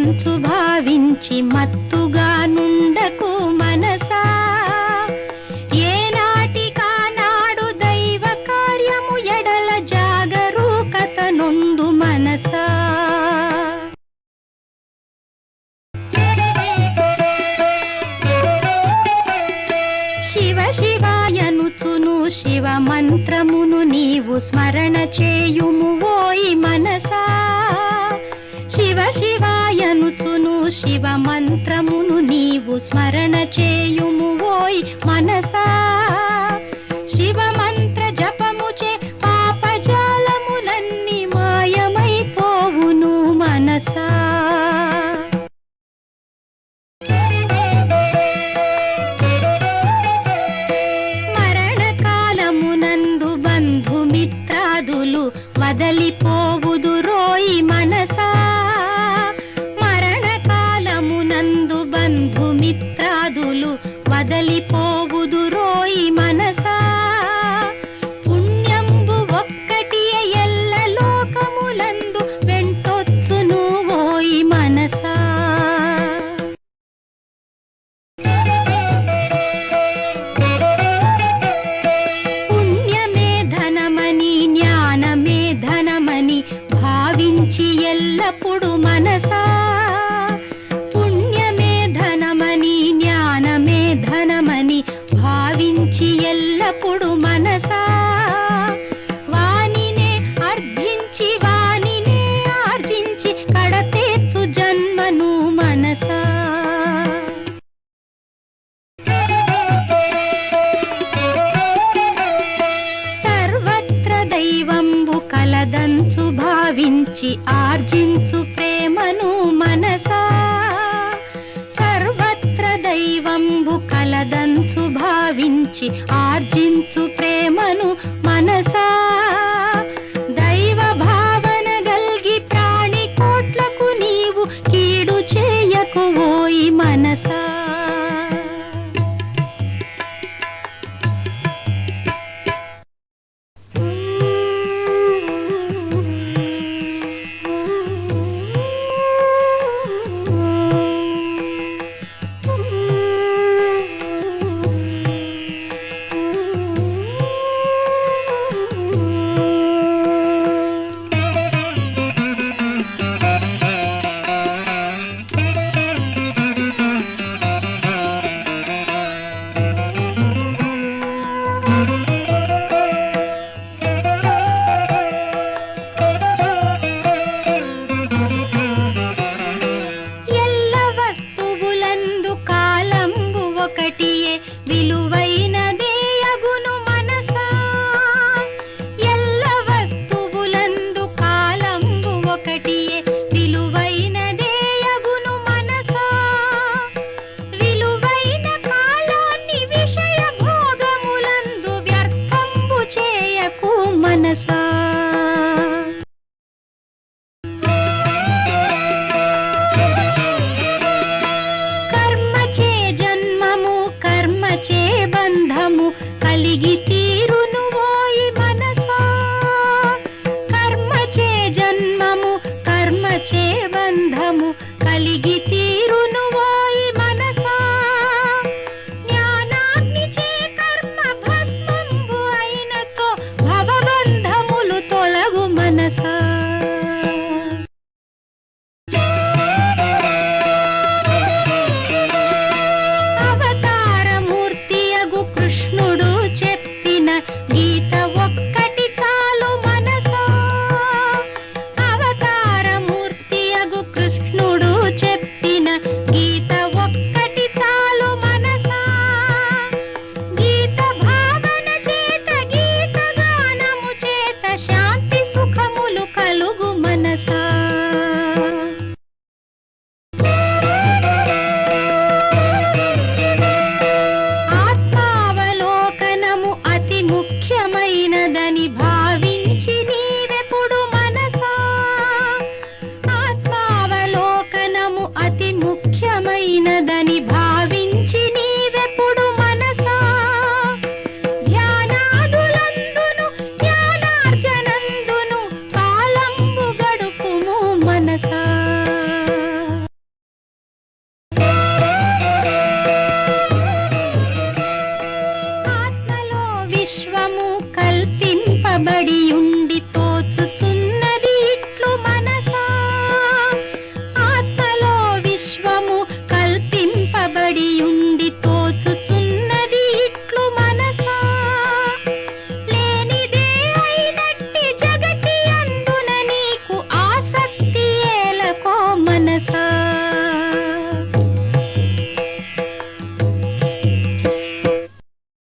కలదంచు భావించి మత్తుగా నుండకు మనసా. ఏనాటికానాడు దైవ కార్యము ఎడల జాగరూకత నొందు మనసా. శివ శివాయనుచును శివ మంత్రమును నీవు స్మరణ చేయుము ఓయి మనసా. శివ శివాయనుచును శివ మంత్రమును నీవు స్మరణ చేయుము ఓయి మనసా. శివ మంత్ర జపముచే పాపజాలములన్నీ మాయమైపోవును మనసా. మరణకాలమునందు బంధుమిత్రాదులు వదలిపోవుదు రోయి మనసా. మరణకాలమునందు బంధుమిత్రాదులు వదలిపోవుదు రోయి మనసా. పుణ్యంబు ఒక్కటియే ఎల్ల లోకములందు వెంటొచ్చును ఓయి మనసా. పుణ్యమే ధనమని జ్ఞానమే ధనమని భావించి ఎల్లప్పుడు మనసా. పుణ్యమే ధనమని జ్ఞానమే ధనమని భావించి ఎల్లప్పుడు మనసా. వానినే అర్థించి వానినే ఆర్జించి కడతేర్చు జన్మను మనసా. సర్వత్ర దైవంబు కలదంచు భావించి ఆర్జించు ప్రేమను మనసా. సర్వత్ర దైవంబు కలదంచు భావించి ఆర్జించు ప్రేమను మనసా. దైవ భావన గల్గి ప్రాణి కోట్లకు నీవు కీడు చేయకు ఓయి మనసా. నిలబడి ఉండి